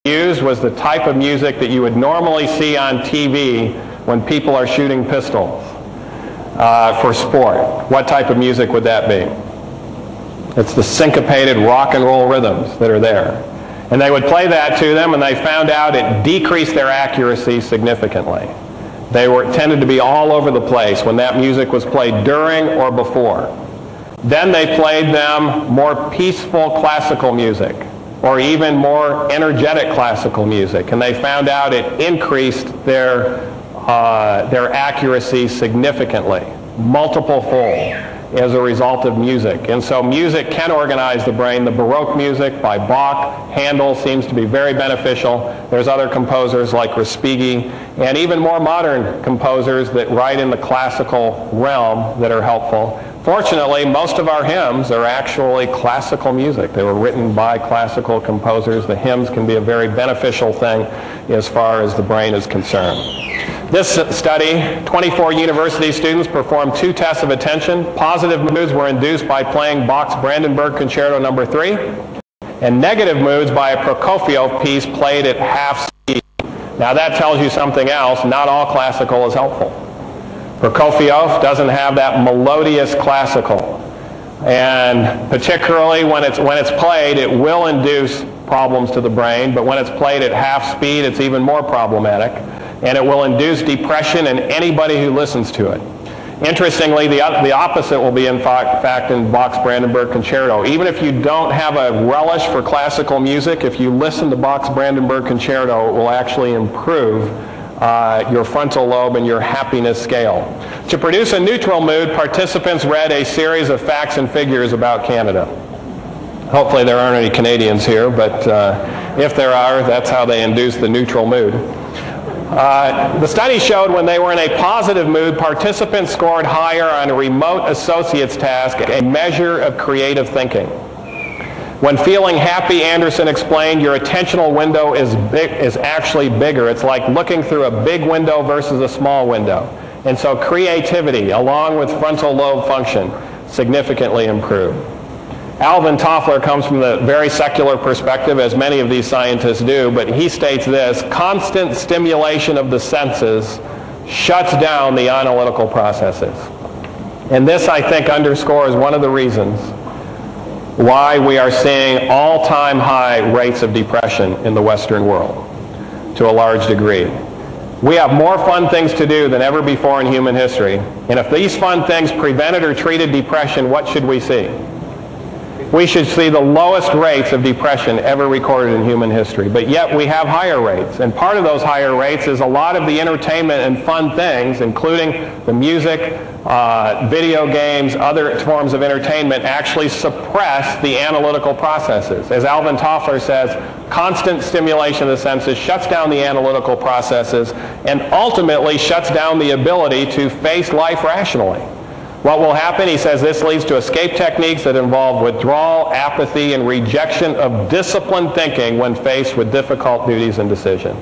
used was the type of music that you would normally see on TV when people are shooting pistols for sport. What type of music would that be? It's the syncopated rock and roll rhythms that are there. And they would play that to them, and they found out it decreased their accuracy significantly. They tended to be all over the place when that music was played during or before. Then they played them more peaceful classical music, or even more energetic classical music, and they found out it increased their accuracy significantly, multiple-fold, as a result of music. And so music can organize the brain. The Baroque music by Bach, Handel seems to be very beneficial. There's other composers like Respighi, and even more modern composers that write in the classical realm that are helpful. Fortunately, most of our hymns are actually classical music. They were written by classical composers. The hymns can be a very beneficial thing as far as the brain is concerned. This study, 24 university students performed 2 tests of attention. Positive moods were induced by playing Bach's Brandenburg Concerto No. 3, and negative moods by a Prokofiev piece played at half speed. Now that tells you something else. Not all classical is helpful. Prokofiev doesn't have that melodious classical, and particularly when it's played, it will induce problems to the brain, but when it's played at half speed, it's even more problematic, and it will induce depression in anybody who listens to it. Interestingly, the opposite will be in fact in Bach's Brandenburg Concerto. Even if you don't have a relish for classical music, if you listen to Bach's Brandenburg Concerto, it will actually improve your frontal lobe and your happiness scale. To produce a neutral mood, participants read a series of facts and figures about Canada. Hopefully there aren't any Canadians here, but if there are, that's how they induce the neutral mood. The study showed when they were in a positive mood, participants scored higher on a remote associates task, a measure of creative thinking. When feeling happy, Anderson explained, your attentional window is actually bigger. It's like looking through a big window versus a small window. And so creativity, along with frontal lobe function, significantly improved. Alvin Toffler comes from the very secular perspective, as many of these scientists do, but he states this: constant stimulation of the senses shuts down the analytical processes. And this, I think, underscores one of the reasons why we are seeing all-time high rates of depression in the Western world, to a large degree. We have more fun things to do than ever before in human history, and if these fun things prevented or treated depression, what should we see? We should see the lowest rates of depression ever recorded in human history, but yet we have higher rates. And part of those higher rates is a lot of the entertainment and fun things, including the music, video games, other forms of entertainment, actually suppress the analytical processes. As Alvin Toffler says, constant stimulation of the senses shuts down the analytical processes and ultimately shuts down the ability to face life rationally. What will happen, he says, this leads to escape techniques that involve withdrawal, apathy, and rejection of disciplined thinking when faced with difficult duties and decisions.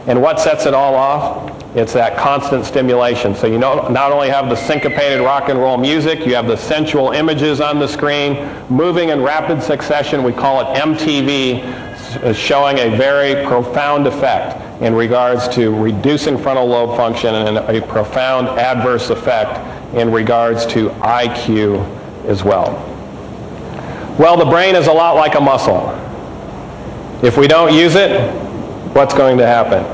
And what sets it all off? It's that constant stimulation. So you not only have the syncopated rock and roll music, you have the sensual images on the screen, moving in rapid succession. We call it MTV, showing a very profound effect in regards to reducing frontal lobe function and a profound adverse effect in regards to IQ as well. Well, the brain is a lot like a muscle. If we don't use it, what's going to happen?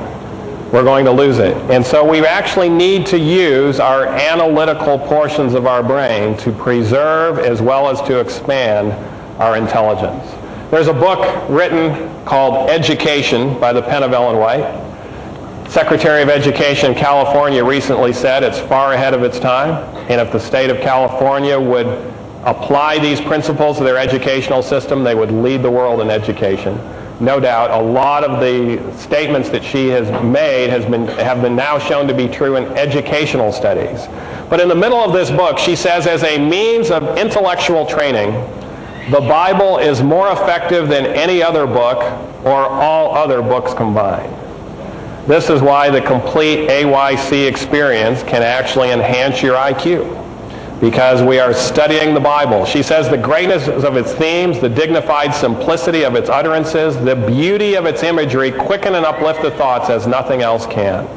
We're going to lose it. And so we actually need to use our analytical portions of our brain to preserve as well as to expand our intelligence. There's a book written called Education by the pen of Ellen White. Secretary of Education in California recently said it's far ahead of its time, and if the state of California would apply these principles to their educational system, they would lead the world in education. No doubt, a lot of the statements that she has made have been now shown to be true in educational studies. But in the middle of this book, she says, as a means of intellectual training, the Bible is more effective than any other book or all other books combined. This is why the complete AYC experience can actually enhance your IQ. because we are studying the Bible. She says the greatness of its themes, the dignified simplicity of its utterances, the beauty of its imagery quicken and uplift the thoughts as nothing else can.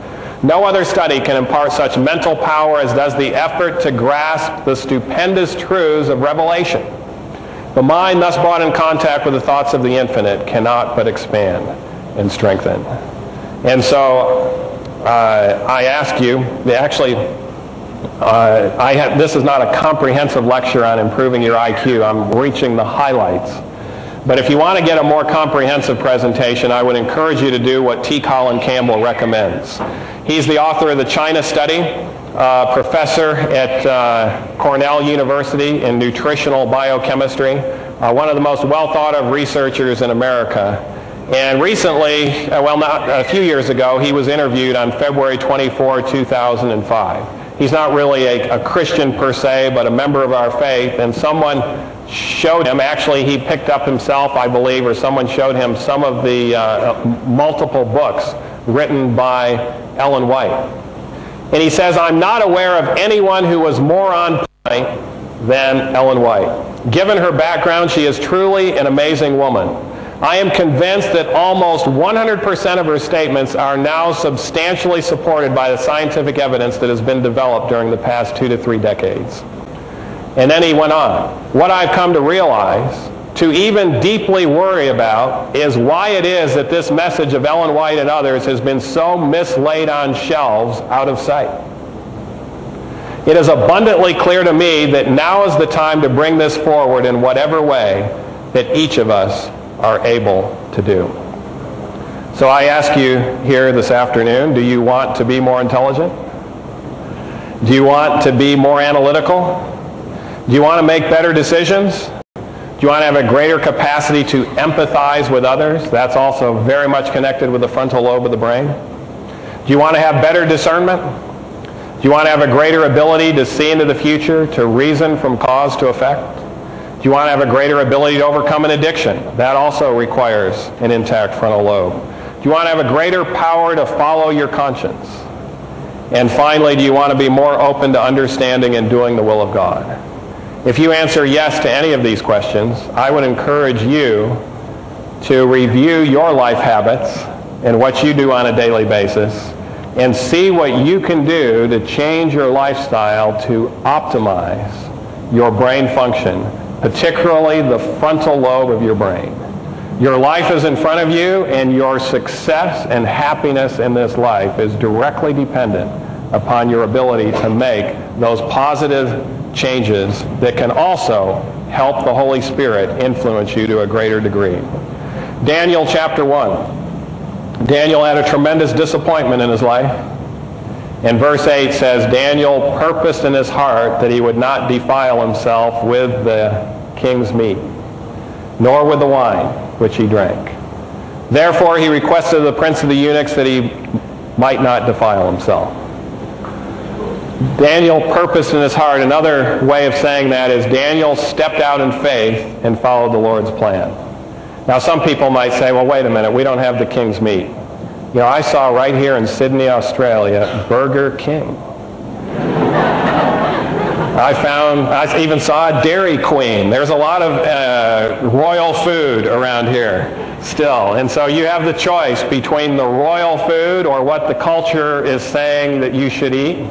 No other study can impart such mental power as does the effort to grasp the stupendous truths of Revelation. The mind thus brought in contact with the thoughts of the infinite cannot but expand and strengthen. And so I ask you, this is not a comprehensive lecture on improving your IQ. I'm reaching the highlights. But if you want to get a more comprehensive presentation, I would encourage you to do what T. Colin Campbell recommends. He's the author of the China Study, professor at Cornell University in nutritional biochemistry, one of the most well thought of researchers in America. And recently, not a few years ago, he was interviewed on February 24, 2005. He's not really a Christian per se, but a member of our faith, and someone showed him, actually he picked up himself, I believe, or someone showed him some of the multiple books written by Ellen White. And he says, I'm not aware of anyone who was more on point than Ellen White. Given her background, she is truly an amazing woman. I am convinced that almost 100% of her statements are now substantially supported by the scientific evidence that has been developed during the past 2 to 3 decades. And then he went on. What I've come to realize, to even deeply worry about, is why it is that this message of Ellen White and others has been so mislaid on shelves out of sight. It is abundantly clear to me that now is the time to bring this forward in whatever way that each of us are able to do. So I ask you here this afternoon, do you want to be more intelligent? Do you want to be more analytical? Do you want to make better decisions? Do you want to have a greater capacity to empathize with others? That's also very much connected with the frontal lobe of the brain. Do you want to have better discernment? Do you want to have a greater ability to see into the future, to reason from cause to effect? Do you want to have a greater ability to overcome an addiction? That also requires an intact frontal lobe. Do you want to have a greater power to follow your conscience? And finally, do you want to be more open to understanding and doing the will of God? If you answer yes to any of these questions, I would encourage you to review your life habits and what you do on a daily basis and see what you can do to change your lifestyle to optimize your brain function, particularly the frontal lobe of your brain. Your life is in front of you, and your success and happiness in this life is directly dependent upon your ability to make those positive changes that can also help the Holy Spirit influence you to a greater degree. Daniel chapter 1. Daniel had a tremendous disappointment in his life. And verse 8 says, Daniel purposed in his heart that he would not defile himself with the king's meat, nor with the wine which he drank. Therefore he requested of the prince of the eunuchs that he might not defile himself. Daniel purposed in his heart. Another way of saying that is Daniel stepped out in faith and followed the Lord's plan. Now some people might say, well, wait a minute, we don't have the king's meat. You know, I saw right here in Sydney, Australia, Burger King. I even saw a Dairy Queen. There's a lot of royal food around here still. And so you have the choice between the royal food or what the culture is saying that you should eat,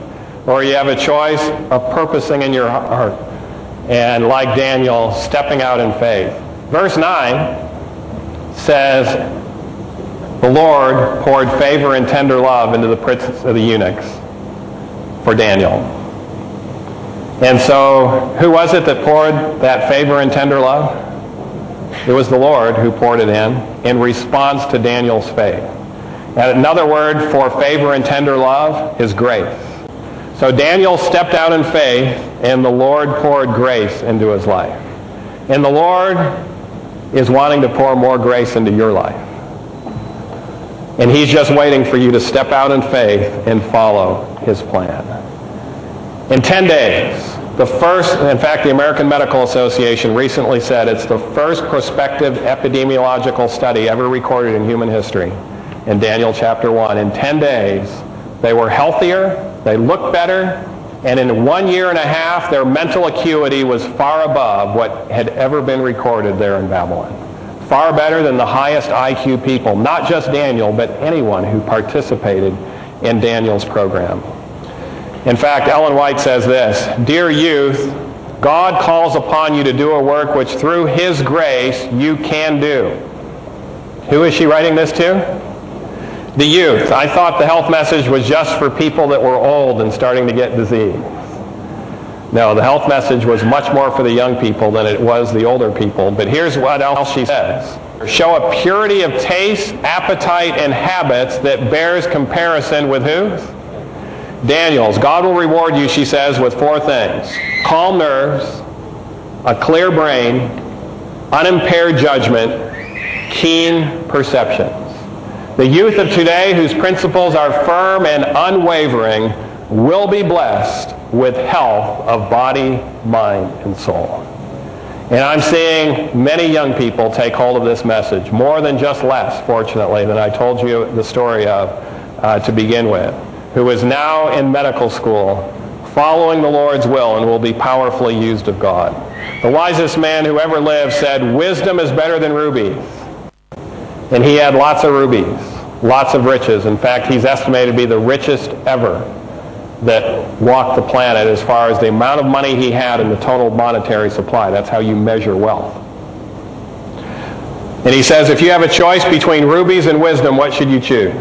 or you have a choice of purposing in your heart and, like Daniel, stepping out in faith. Verse 9 says, the Lord poured favor and tender love into the prince of the eunuchs for Daniel. And so, who was it that poured that favor and tender love? It was the Lord who poured it in response to Daniel's faith. And another word for favor and tender love is grace. So Daniel stepped out in faith, and the Lord poured grace into his life. And the Lord is wanting to pour more grace into your life. And he's just waiting for you to step out in faith and follow his plan. In 10 days, the first, in fact, the American Medical Association recently said it's the first prospective epidemiological study ever recorded in human history in Daniel chapter 1. In 10 days, they were healthier, they looked better, And in 1 year and a half, their mental acuity was far above what had ever been recorded there in Babylon. Far better than the highest IQ people, not just Daniel, but anyone who participated in Daniel's program. In fact, Ellen White says this, "Dear youth, God calls upon you to do a work which through His grace you can do." Who is she writing this to? The youth. I thought the health message was just for people that were old and starting to get disease. No, the health message was much more for the young people than it was the older people. But here's what else she says. Show a purity of taste, appetite, and habits that bears comparison with whose? Daniel's. God will reward you, she says, with 4 things. Calm nerves, a clear brain, unimpaired judgment, keen perceptions. The youth of today, whose principles are firm and unwavering, will be blessed with health of body, mind, and soul. And I'm seeing many young people take hold of this message, more than just less, fortunately, than I told you the story of to begin with, who is now in medical school, following the Lord's will and will be powerfully used of God. The wisest man who ever lived said, "Wisdom is better than rubies." And he had lots of rubies, lots of riches. In fact, he's estimated to be the richest ever that walked the planet as far as the amount of money he had in the total monetary supply. That's how you measure wealth. And he says, if you have a choice between rubies and wisdom, what should you choose?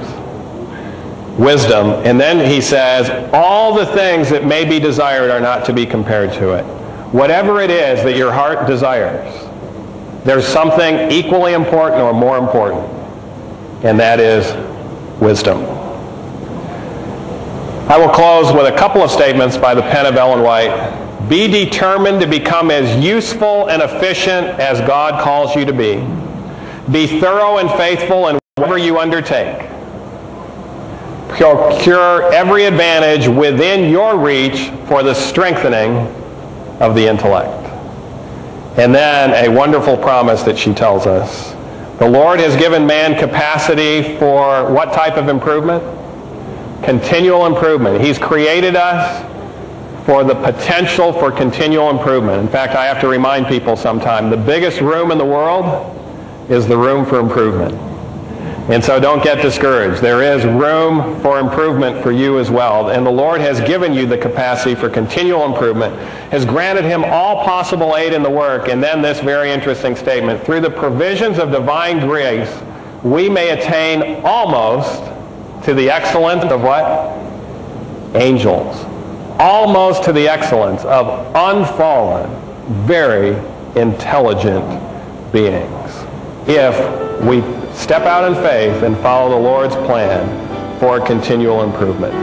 Wisdom. And then he says, all the things that may be desired are not to be compared to it. Whatever it is that your heart desires, there's something equally important or more important, and that is wisdom. I will close with a couple of statements by the pen of Ellen White. Be determined to become as useful and efficient as God calls you to be. Be thorough and faithful in whatever you undertake. Procure every advantage within your reach for the strengthening of the intellect. And then a wonderful promise that she tells us. The Lord has given man capacity for what type of improvement? Continual improvement. He's created us for the potential for continual improvement. In fact, I have to remind people sometime, the biggest room in the world is the room for improvement. And so don't get discouraged. There is room for improvement for you as well. And the Lord has given you the capacity for continual improvement, has granted him all possible aid in the work. And then this very interesting statement, through the provisions of divine grace, we may attain almost to the excellence of what? Angels. Almost to the excellence of unfallen, very intelligent beings. If we step out in faith and follow the Lord's plan for continual improvement.